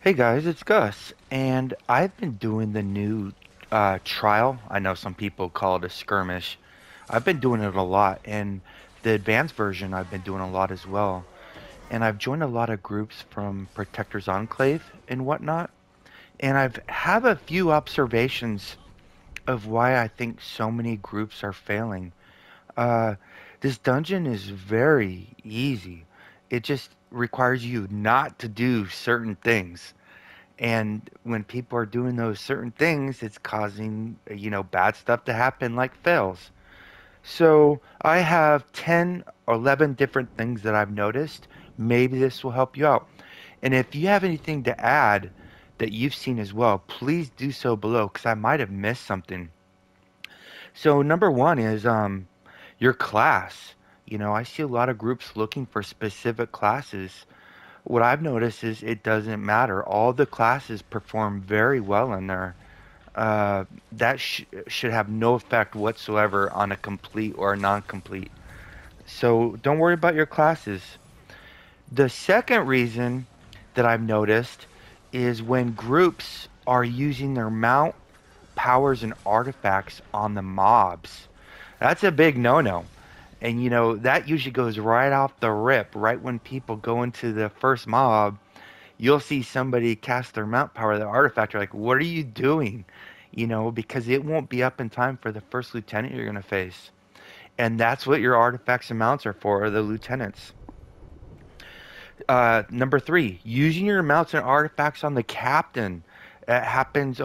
Hey guys, it's Gus, and I've been doing the new trial. I know some people call it a skirmish. I've been doing it a lot, and the advanced version I've been doing a lot as well. And I've joined a lot of groups from Protectors Enclave and whatnot, and I've have a few observations of why I think so many groups are failing. Uh, this dungeon is very easy. It just requires you not to do certain things. And when people are doing those certain things, it's causing, bad stuff to happen like fails. So I have 10 or 11 different things that I've noticed. Maybe this will help you out. And if you have anything to add that you've seen as well, please do so below because I might have missed something. So number one is your class. I see a lot of groups looking for specific classes. What I've noticed is it doesn't matter. All the classes perform very well in there. That should have no effect whatsoever on a complete or a non-complete. So don't worry about your classes. The second reason that I've noticed is when groups are using their mount powers and artifacts on the mobs. That's a big no-no. And that usually goes right off the rip, right when people go into the first mob. You'll see somebody cast their mount power, their artifact. You're like, what are you doing? Because it won't be up in time for the first lieutenant you're going to face. And that's what your artifacts and mounts are for, the lieutenants. Number three, using your mounts and artifacts on the captain. It happens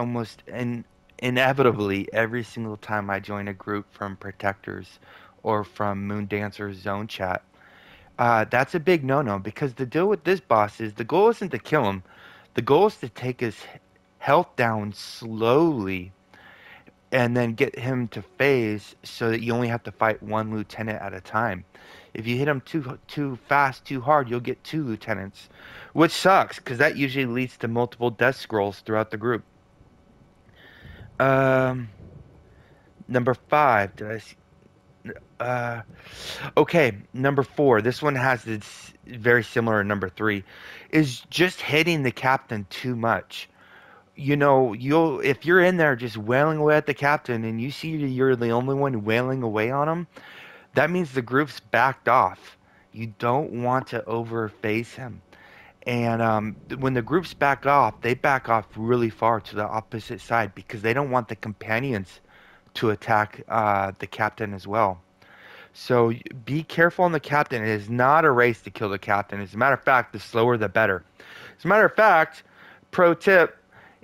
inevitably every single time I join a group from Protectors or from Moondancer's zone chat. That's a big no-no because the deal with this boss is the goal isn't to kill him. The goal is to take his health down slowly and then get him to phase so that you only have to fight one lieutenant at a time. If you hit him too fast, too hard, you'll get two lieutenants, which sucks because that usually leads to multiple death scrolls throughout the group. Um, Number five, did I see? Uh, okay, number four. This one has this very similar to number three, is just hitting the captain too much. You'll if you're in there just wailing away at the captain and you see you're the only one wailing away on him, that means the group's backed off. You don't want to overface him. And when the group's back off, they back off really far to the opposite side because they don't want the companions to attack the captain as well. So be careful on the captain. It is not a race to kill the captain. As a matter of fact, the slower the better. As a matter of fact, pro tip,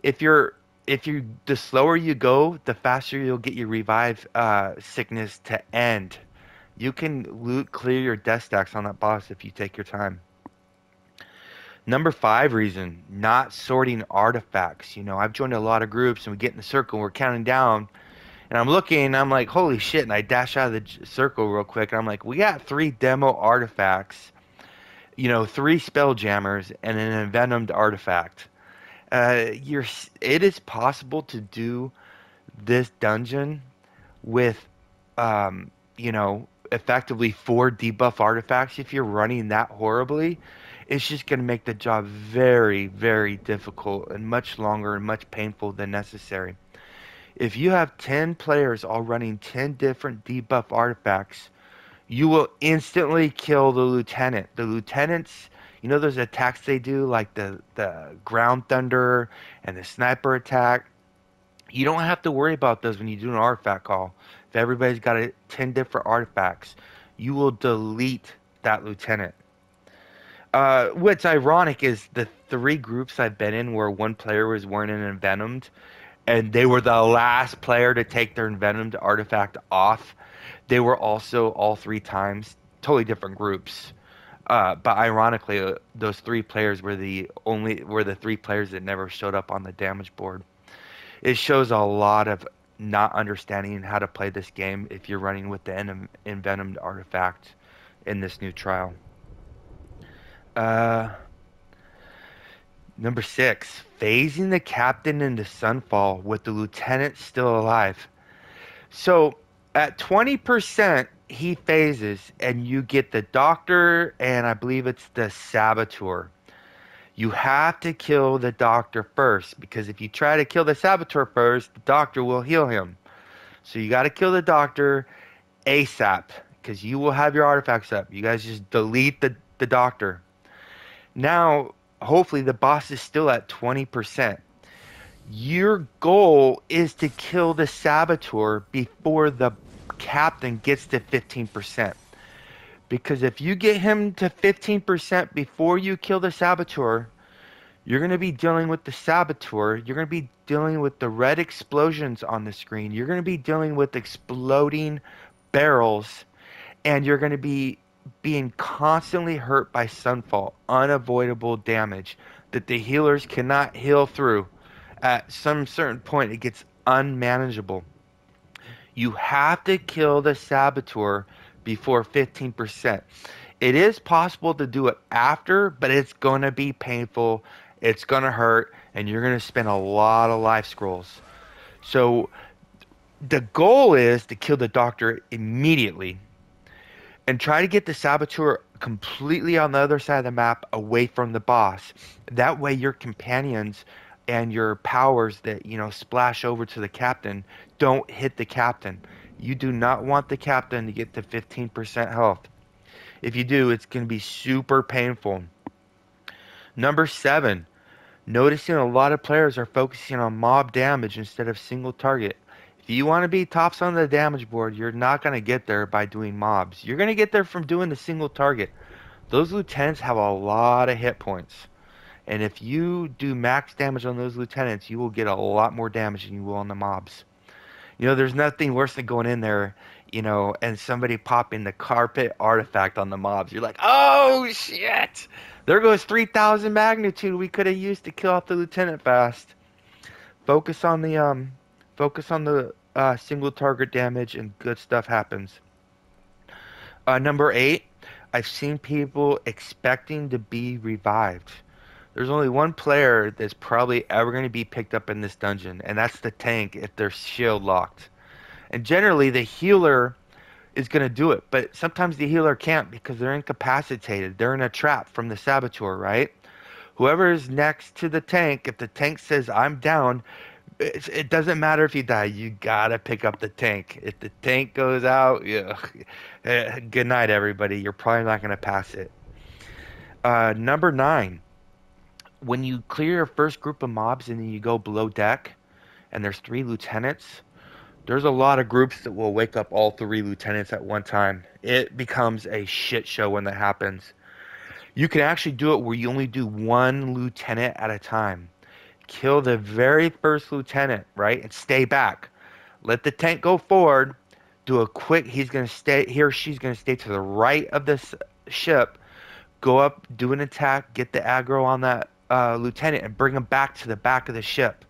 the slower you go, the faster you'll get your revive sickness to end. You can clear your death stacks on that boss if you take your time. Number five reason, not sorting artifacts. I've joined a lot of groups and we get in the circle, we're counting down, and I'm looking, I'm like, holy shit, and I dash out of the circle real quick, and I'm like, we got three demo artifacts, three spell jammers, and an envenomed artifact. You're it is possible to do this dungeon with effectively four debuff artifacts if you're running that horribly. It's just going to make the job very, very difficult and much longer and much painful than necessary. If you have 10 players all running 10 different debuff artifacts, you will instantly kill the lieutenant. The lieutenants, those attacks they do, like the ground thunder and the sniper attack. You don't have to worry about those when you do an artifact call. If everybody's got 10 different artifacts, you will delete that lieutenant. What's ironic is the three groups I've been in where one player was wearing an envenomed, and they were the last player to take their envenomed artifact off. They were also all three times totally different groups. But ironically, those three players were the three players that never showed up on the damage board. It shows a lot of not understanding how to play this game if you're running with the envenomed artifact in this new trial. Uh, Number six, phasing the captain into Sunfall with the lieutenant still alive. So at 20%, he phases, and you get the doctor, and I believe it's the saboteur. You have to kill the doctor first because if you try to kill the saboteur first, the doctor will heal him. So you got to kill the doctor ASAP because you will have your artifacts up. You guys just delete the doctor. Now, hopefully, the boss is still at 20%. Your goal is to kill the saboteur before the captain gets to 15%. Because if you get him to 15% before you kill the saboteur, you're going to be dealing with the saboteur. You're going to be dealing with the red explosions on the screen. You're going to be dealing with exploding barrels. And you're going to be being constantly hurt by sunfall. Unavoidable damage that the healers cannot heal through. At some certain point, it gets unmanageable. You have to kill the saboteur before 15%. It is possible to do it after, but it's going to be painful. It's going to hurt, and you're going to spend a lot of life scrolls. So the goal is to kill the doctor immediately and try to get the saboteur completely on the other side of the map away from the boss. That way your companions and your powers that, splash over to the captain don't hit the captain. You do not want the captain to get to 15% health. If you do, it's going to be super painful. Number 7, noticing a lot of players are focusing on mob damage instead of single target. If you want to be tops on the damage board, you're not going to get there by doing mobs. You're going to get there from doing the single target. Those lieutenants have a lot of hit points. And if you do max damage on those lieutenants, you will get a lot more damage than you will on the mobs. There's nothing worse than going in there, and somebody popping the carpet artifact on the mobs. You're like, oh shit! There goes 3,000 magnitude we could have used to kill off the lieutenant fast. Focus on the single target damage, and good stuff happens. Number 8, I've seen people expecting to be revived. There's only one player that's probably ever going to be picked up in this dungeon, and that's the tank if they're shield locked. And generally, the healer is going to do it, but sometimes the healer can't because they're incapacitated. They're in a trap from the saboteur, right? Whoever is next to the tank, if the tank says, I'm down, it doesn't matter if you die. You got to pick up the tank. If the tank goes out, yeah, good night, everybody. You're probably not going to pass it. Number 9. When you clear your first group of mobs and then you go below deck and there's 3 lieutenants, there's a lot of groups that will wake up all 3 lieutenants at one time. It becomes a shit show when that happens. You can actually do it where you only do 1 lieutenant at a time. Kill the very first lieutenant, right? And stay back. Let the tank go forward. Do a quick, he or she's going to stay to the right of this ship. Go up, do an attack, get the aggro on that lieutenant and bring him back to the back of the ship.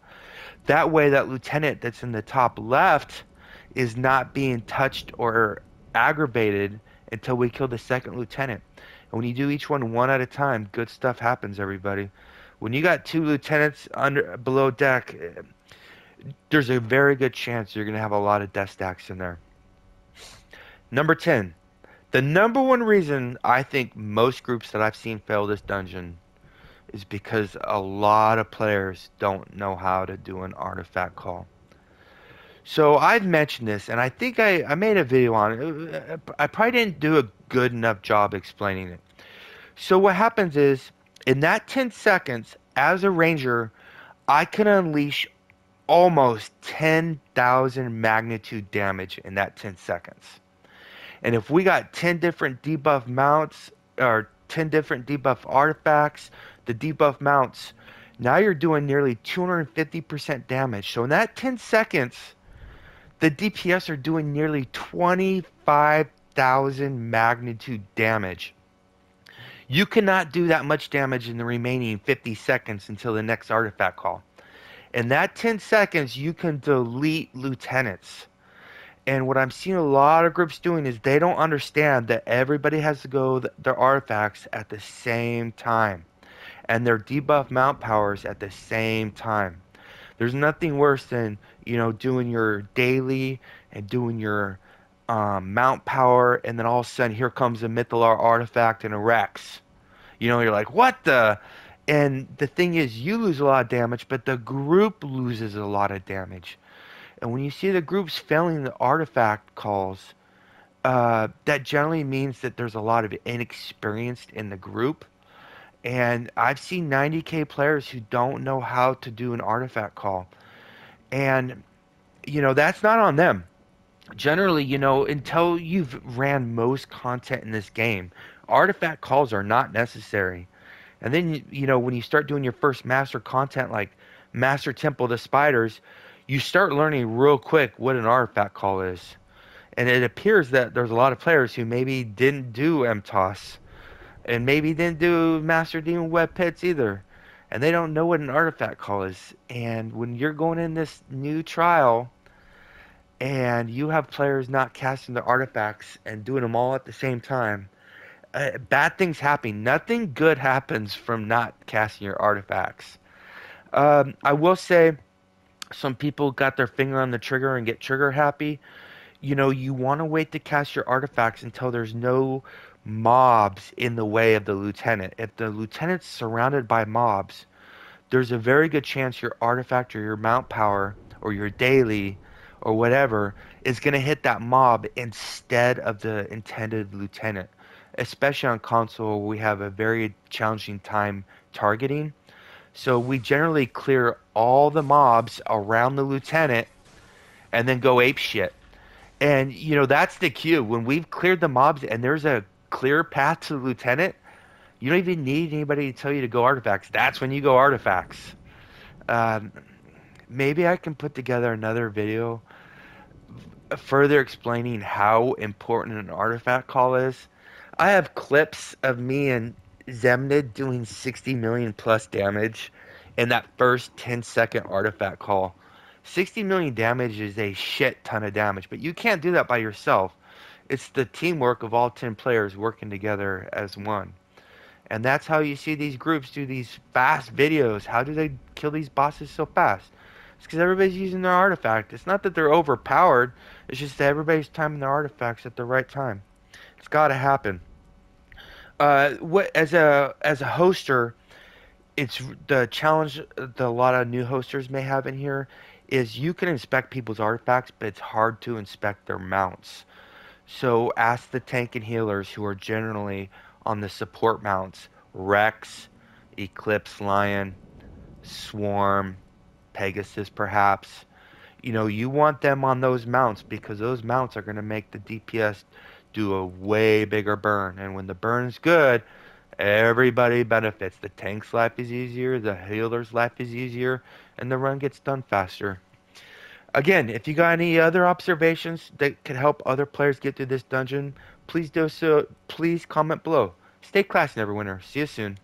That way that lieutenant that's in the top left is not being touched or aggravated until we kill the second lieutenant. And when you do each one at a time, good stuff happens, everybody. When you got 2 lieutenants below deck, there's a very good chance you're going to have a lot of death stacks in there. Number 10. The number one reason I think most groups that I've seen fail this dungeon is because a lot of players don't know how to do an artifact call. So I've mentioned this, and I think I made a video on it. I probably didn't do a good enough job explaining it. So what happens is, in that 10 seconds, as a ranger, I can unleash almost 10,000 magnitude damage in that 10 seconds. And if we got 10 different debuff mounts, or 10 different debuff artifacts, the debuff mounts, now you're doing nearly 250% damage. So in that 10 seconds, the DPS are doing nearly 25,000 magnitude damage. You cannot do that much damage in the remaining 50 seconds until the next artifact call. In that 10 seconds, you can delete lieutenants. And what I'm seeing a lot of groups doing is they don't understand that everybody has to go their artifacts at the same time. And their debuff mount powers at the same time. There's nothing worse than, doing your daily and doing your mount power, and then all of a sudden here comes a Mythalar artifact and a Rex. You're like, what the? And the thing is, you lose a lot of damage, but the group loses a lot of damage. And when you see the groups failing the artifact calls, that generally means that there's a lot of inexperienced in the group. And I've seen 90k players who don't know how to do an artifact call. And, that's not on them. Generally, until you've ran most content in this game, artifact calls are not necessary. And then, when you start doing your first master content like Master Temple of the Spiders, you start learning real quick what an artifact call is. And it appears that there's a lot of players who maybe didn't do MTOS and maybe didn't do Master Demon Web Pits either. And they don't know what an artifact call is. And when you're going in this new trial and you have players not casting the artifacts and doing them all at the same time, bad things happen. Nothing good happens from not casting your artifacts. I will say some people got their finger on the trigger and get trigger happy. You want to wait to cast your artifacts until there's no mobs in the way of the lieutenant. If the lieutenant's surrounded by mobs, there's a very good chance your artifact or your mount power or your daily or whatever is going to hit that mob instead of the intended lieutenant. Especially on console, we have a very challenging time targeting. So we generally clear all the mobs around the lieutenant and then go ape shit. And that's the cue. When we've cleared the mobs and there's a clear path to the lieutenant, you don't even need anybody to tell you to go artifacts. That's when you go artifacts. Um, Maybe I can put together another video further explaining how important an artifact call is. I have clips of me and Zemnid doing 60 million plus damage in that first 10-second artifact call. 60 million damage is a shit ton of damage, but you can't do that by yourself. It's the teamwork of all 10 players working together as one. And that's how you see these groups do these fast videos. How do they kill these bosses so fast? It's because everybody's using their artifact. It's not that they're overpowered. It's just that everybody's timing their artifacts at the right time. It's got to happen. What as a hoster, it's the challenge that a lot of new hosters may have in here is you can inspect people's artifacts, but it's hard to inspect their mounts. So ask the tank and healers who are generally on the support mounts, Rex, Eclipse Lion, Swarm, Pegasus perhaps. You want them on those mounts because those mounts are going to make the DPS do a way bigger burn. And when the burn's good, everybody benefits. The tank's life is easier, the healer's life is easier, and the run gets done faster. Again, if you got any other observations that could help other players get through this dungeon, please do so. Please comment below. Stay classy, Neverwinter. See you soon.